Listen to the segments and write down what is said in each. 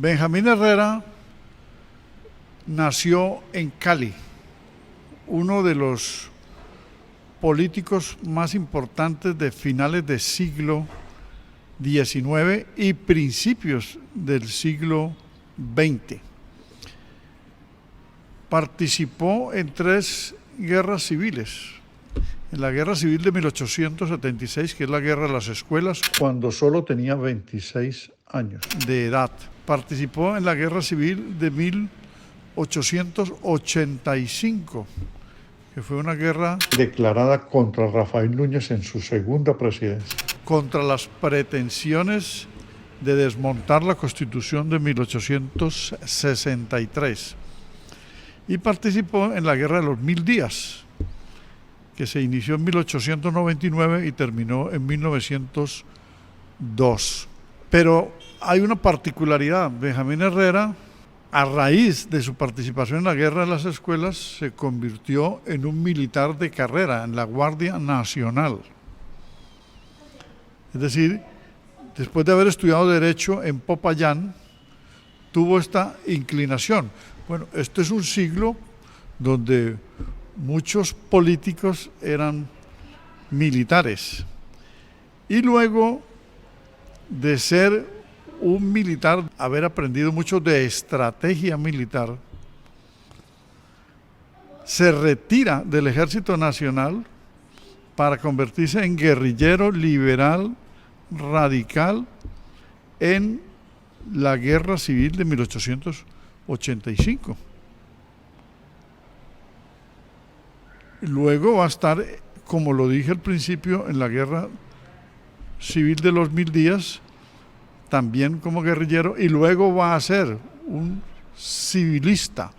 Benjamín Herrera nació en Cali, uno de los políticos más importantes de finales del siglo XIX y principios del siglo XX. Participó en 3 guerras civiles. En la Guerra Civil de 1876, que es la guerra de las escuelas, cuando solo tenía 26 años de edad. Participó en la Guerra Civil de 1885, que fue una guerra declarada contra Rafael Núñez en su segunda presidencia, contra las pretensiones de desmontar la Constitución de 1863. Y participó en la Guerra de los 1000 días, que se inició en 1899 y terminó en 1902. Pero hay una particularidad. Benjamín Herrera, a raíz de su participación en la Guerra de las Escuelas, se convirtió en un militar de carrera en la Guardia Nacional. Es decir, después de haber estudiado Derecho en Popayán, tuvo esta inclinación. Bueno, este es un siglo donde muchos políticos eran militares. Y luego de ser un militar, haber aprendido mucho de estrategia militar, se retira del Ejército Nacional para convertirse en guerrillero liberal radical en la Guerra Civil de 1885. Luego va a estar, como lo dije al principio, en la Guerra Civil de los 1000 días, también como guerrillero, y luego va a ser un civilista,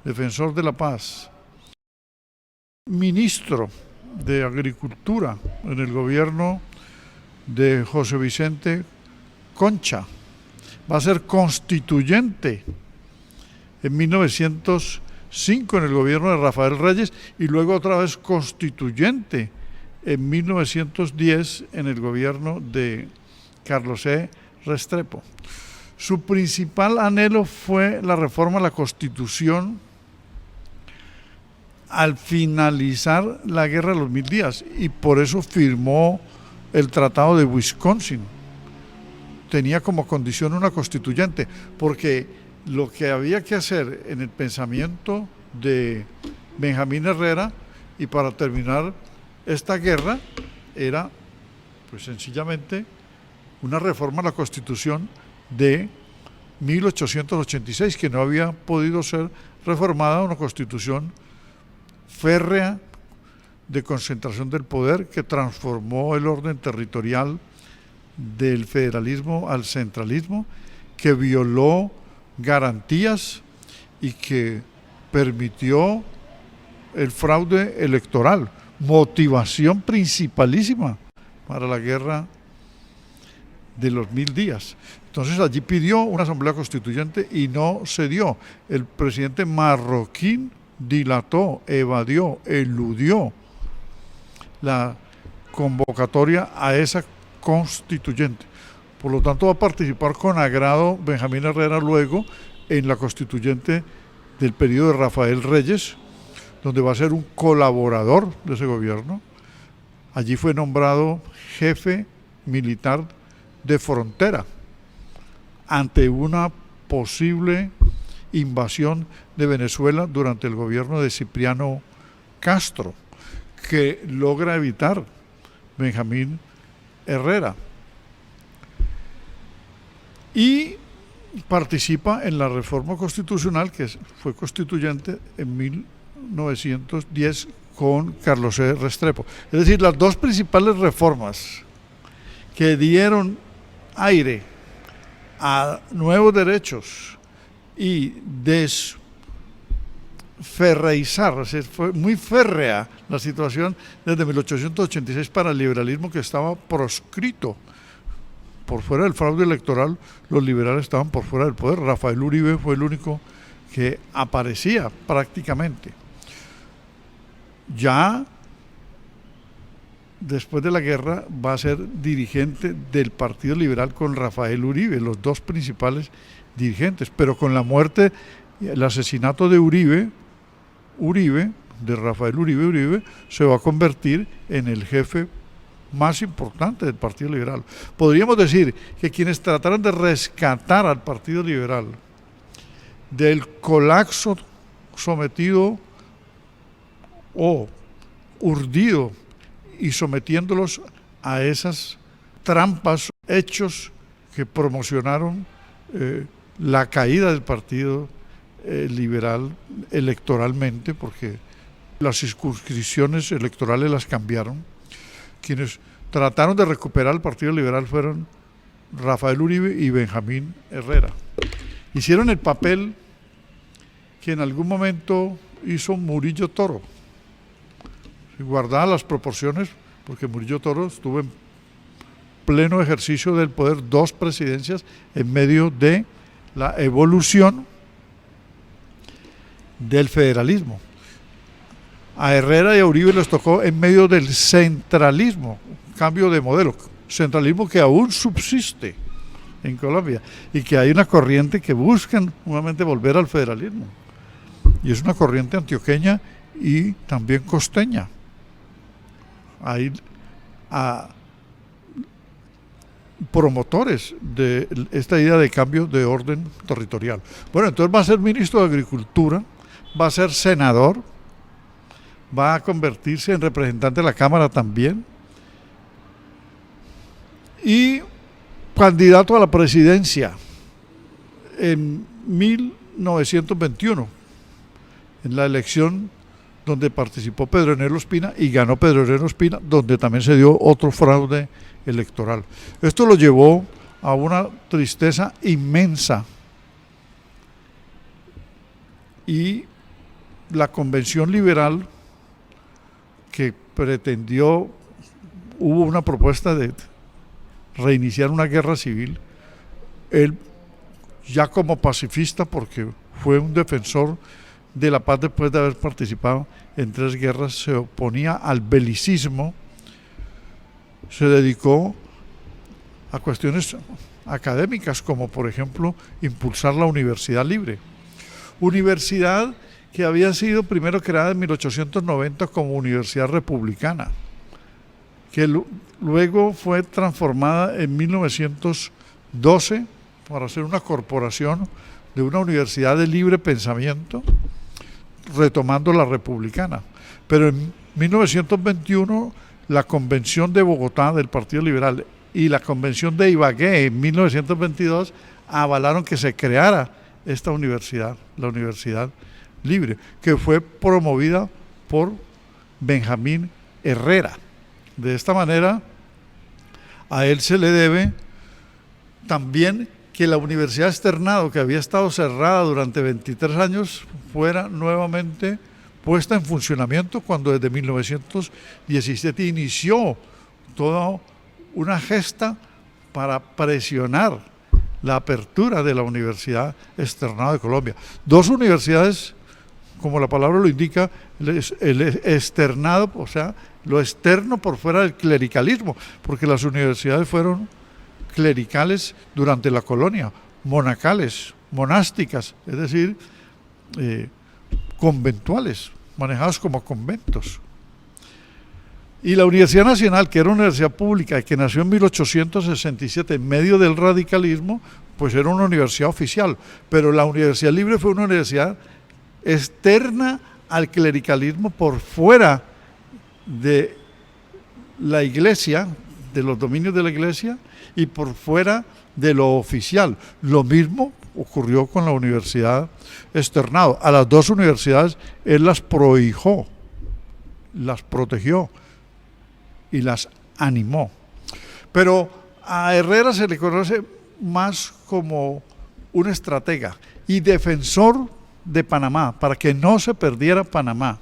defensor de la paz, ministro de Agricultura en el gobierno de José Vicente Concha, va a ser constituyente en 1905 en el gobierno de Rafael Reyes y luego otra vez constituyente en 1910 en el gobierno de Carlos E. Restrepo. Su principal anhelo fue la reforma a la Constitución al finalizar la Guerra de los 1000 días y por eso firmó el Tratado de Wisconsin. Tenía como condición una constituyente, porque lo que había que hacer en el pensamiento de Benjamín Herrera y para terminar esta guerra era, pues sencillamente, una reforma a la Constitución de 1886, que no había podido ser reformada, una Constitución férrea de concentración del poder que transformó el orden territorial del federalismo al centralismo, que violó garantías y que permitió el fraude electoral, motivación principalísima para la guerra de los 1000 días. Entonces allí pidió una asamblea constituyente y no se dio. El presidente marroquí dilató, evadió, eludió la convocatoria a esa constituyente. Por lo tanto, va a participar con agrado Benjamín Herrera luego en la constituyente del periodo de Rafael Reyes, donde va a ser un colaborador de ese gobierno. Allí fue nombrado jefe militar de frontera ante una posible invasión de Venezuela durante el gobierno de Cipriano Castro, que logra evitar Benjamín Herrera. Y participa en la reforma constitucional que fue constituyente en 1910 con Carlos E. Restrepo. Es decir, las dos principales reformas que dieron aire a nuevos derechos y desferreizar, o sea, fue muy férrea la situación desde 1886 para el liberalismo, que estaba proscrito. Por fuera del fraude electoral, los liberales estaban por fuera del poder. Rafael Uribe fue el único que aparecía prácticamente. Ya después de la guerra va a ser dirigente del Partido Liberal con Rafael Uribe, los dos principales dirigentes, pero con la muerte, el asesinato de Uribe, de Rafael Uribe, se va a convertir en el jefe más importante del Partido Liberal. Podríamos decir que quienes trataron de rescatar al Partido Liberal del colapso sometido o urdido y sometiéndolos a esas trampas, hechos que promocionaron la caída del Partido Liberal electoralmente, porque las circunscripciones electorales las cambiaron. Quienes trataron de recuperar el Partido Liberal fueron Rafael Uribe y Benjamín Herrera. Hicieron el papel que en algún momento hizo Murillo Toro, guardadas las proporciones, porque Murillo Toro estuvo en pleno ejercicio del poder 2 presidencias en medio de la evolución del federalismo. A Herrera y a Uribe les tocó en medio del centralismo, cambio de modelo, centralismo que aún subsiste en Colombia y que hay una corriente que buscan nuevamente volver al federalismo. Y es una corriente antioqueña y también costeña. Hay promotores de esta idea de cambio de orden territorial. Bueno, entonces va a ser ministro de Agricultura, va a ser senador, va a convertirse en representante de la Cámara también y candidato a la presidencia en 1921, en la elección donde participó Pedro Enelo Ospina y ganó Pedro Enelo Ospina, donde también se dio otro fraude electoral. Esto lo llevó a una tristeza inmensa y la Convención Liberal que pretendió, hubo una propuesta de reiniciar una guerra civil, él ya como pacifista, porque fue un defensor de la paz después de haber participado en 3 guerras, se oponía al belicismo, se dedicó a cuestiones académicas, como por ejemplo impulsar la universidad libre. Universidad que había sido primero creada en 1890 como universidad republicana, que luego fue transformada en 1912 para ser una corporación de una universidad de libre pensamiento, retomando la republicana. Pero en 1921 la Convención de Bogotá del Partido Liberal y la Convención de Ibagué en 1922 avalaron que se creara esta universidad, la Universidad Libre, que fue promovida por Benjamín Herrera. De esta manera, a él se le debe también que la Universidad Externado, que había estado cerrada durante 23 años, fuera nuevamente puesta en funcionamiento cuando desde 1917 inició toda una gesta para presionar la apertura de la Universidad Externado de Colombia. 2 universidades, como la palabra lo indica, el externado, o sea, lo externo por fuera del clericalismo, porque las universidades fueron clericales durante la colonia, monacales, monásticas, es decir, conventuales, manejadas como conventos. Y la Universidad Nacional, que era una universidad pública y que nació en 1867 en medio del radicalismo, pues era una universidad oficial, pero la Universidad Libre fue una universidad externa al clericalismo, por fuera de la iglesia, de los dominios de la iglesia y por fuera de lo oficial. Lo mismo ocurrió con la Universidad Externado. A las 2 universidades él las prohijó, las protegió y las animó. Pero a Herrera se le conoce más como un estratega y defensor de Panamá, para que no se perdiera Panamá.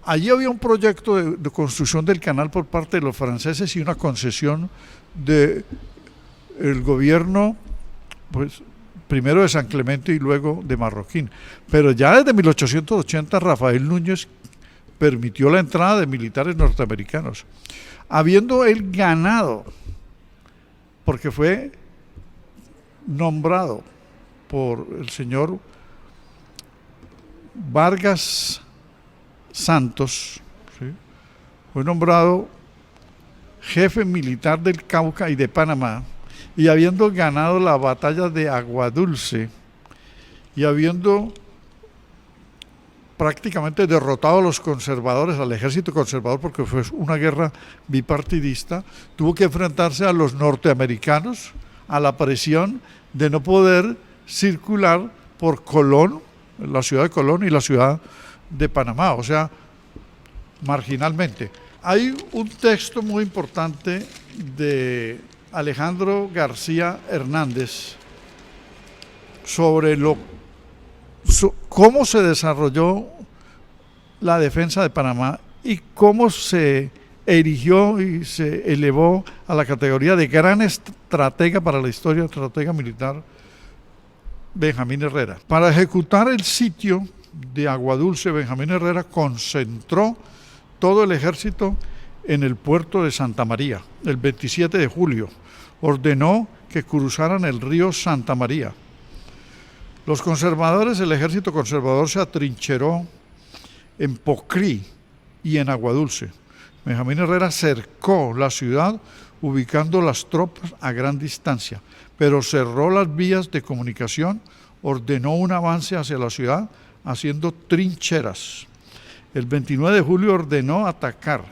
Allí había un proyecto de construcción del canal por parte de los franceses y una concesión del gobierno, pues primero de San Clemente y luego de Marroquín. Pero ya desde 1880 Rafael Núñez permitió la entrada de militares norteamericanos. Habiendo él ganado, porque fue nombrado por el señor Vargas Santos, ¿sí? Fue nombrado jefe militar del Cauca y de Panamá, y habiendo ganado la batalla de Aguadulce y habiendo prácticamente derrotado a los conservadores, al ejército conservador, porque fue una guerra bipartidista, tuvo que enfrentarse a los norteamericanos, a la presión de no poder circular por Colón, la ciudad de Colón y la ciudad de Panamá, o sea, marginalmente. Hay un texto muy importante de Alejandro García Hernández sobre cómo se desarrolló la defensa de Panamá y cómo se erigió y se elevó a la categoría de gran estratega para la historia, estratega militar, Benjamín Herrera. Para ejecutar el sitio de Aguadulce, Benjamín Herrera concentró todo el ejército en el puerto de Santa María. El 27 de julio ordenó que cruzaran el río Santa María. Los conservadores, el ejército conservador se atrincheró en Pocrí y en Aguadulce. Benjamín Herrera cercó la ciudad ubicando las tropas a gran distancia, pero cerró las vías de comunicación, ordenó un avance hacia la ciudad haciendo trincheras. El 29 de julio ordenó atacar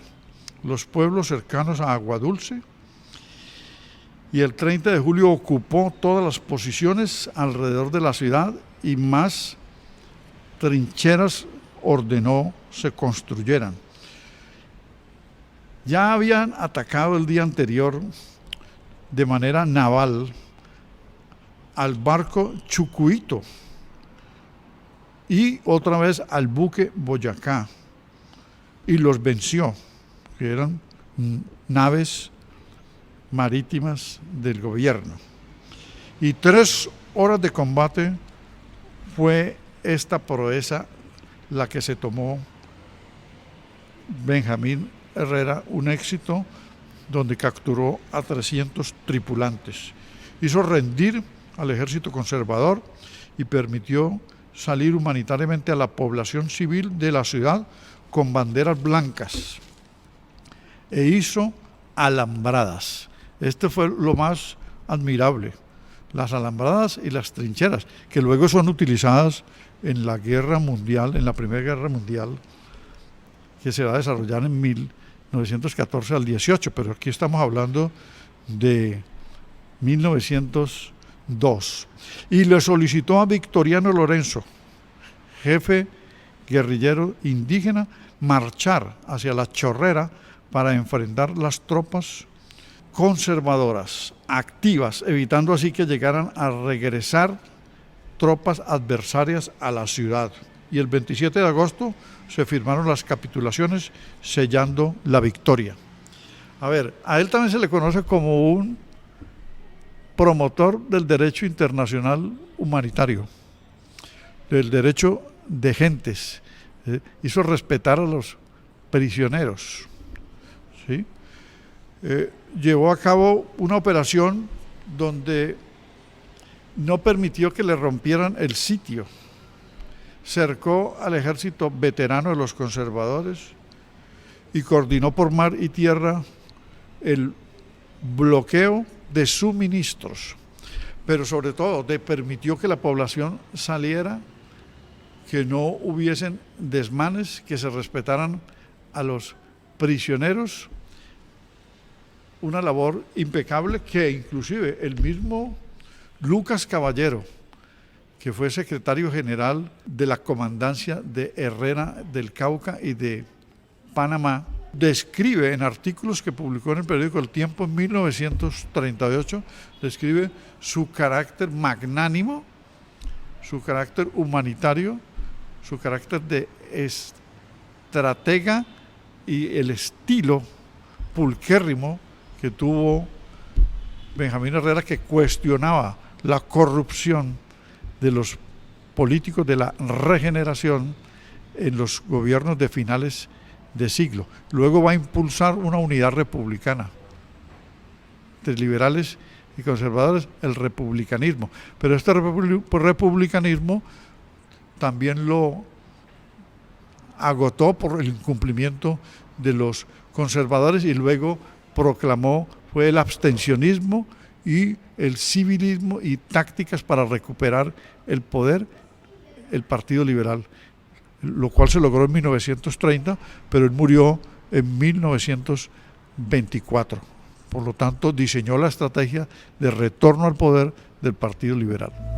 los pueblos cercanos a Aguadulce y el 30 de julio ocupó todas las posiciones alrededor de la ciudad y más trincheras ordenó se construyeran. Ya habían atacado el día anterior de manera naval al barco Chucuito y otra vez al buque Boyacá y los venció, que eran naves marítimas del gobierno. Y 3 horas de combate fue esta proeza la que se tomó Benjamín Herrera, un éxito donde capturó a 300 tripulantes. Hizo rendir al ejército conservador y permitió salir humanitariamente a la población civil de la ciudad con banderas blancas e hizo alambradas. Este fue lo más admirable, las alambradas y las trincheras, que luego son utilizadas en la guerra mundial, en la Primera Guerra Mundial, que se va a desarrollar en 1914 al 18, pero aquí estamos hablando de 1902. Y le solicitó a Victoriano Lorenzo, jefe guerrillero indígena, marchar hacia la Chorrera para enfrentar las tropas conservadoras, activas, evitando así que llegaran a regresar tropas adversarias a la ciudad. Y el 27 de agosto se firmaron las capitulaciones sellando la victoria. A ver, a él también se le conoce como un promotor del derecho internacional humanitario, del derecho de gentes, hizo respetar a los prisioneros, ¿sí? Llevó a cabo una operación donde no permitió que le rompieran el sitio, cercó al ejército veterano de los conservadores y coordinó por mar y tierra el bloqueo de suministros, pero sobre todo permitió que la población saliera, que no hubiesen desmanes, que se respetaran a los prisioneros, una labor impecable que inclusive el mismo Lucas Caballero, que fue secretario general de la comandancia de Herrera del Cauca y de Panamá, describe en artículos que publicó en el periódico El Tiempo en 1938, describe su carácter magnánimo, su carácter humanitario, su carácter de estratega y el estilo pulquérrimo que tuvo Benjamín Herrera, que cuestionaba la corrupción de los políticos de la regeneración en los gobiernos de finales de siglo. Luego va a impulsar una unidad republicana entre liberales y conservadores el republicanismo. Pero este republicanismo también lo agotó por el incumplimiento de los conservadores y luego proclamó, fue el abstencionismo y el civilismo y tácticas para recuperar el poder, el Partido Liberal, lo cual se logró en 1930, pero él murió en 1924. Por lo tanto, diseñó la estrategia de retorno al poder del Partido Liberal.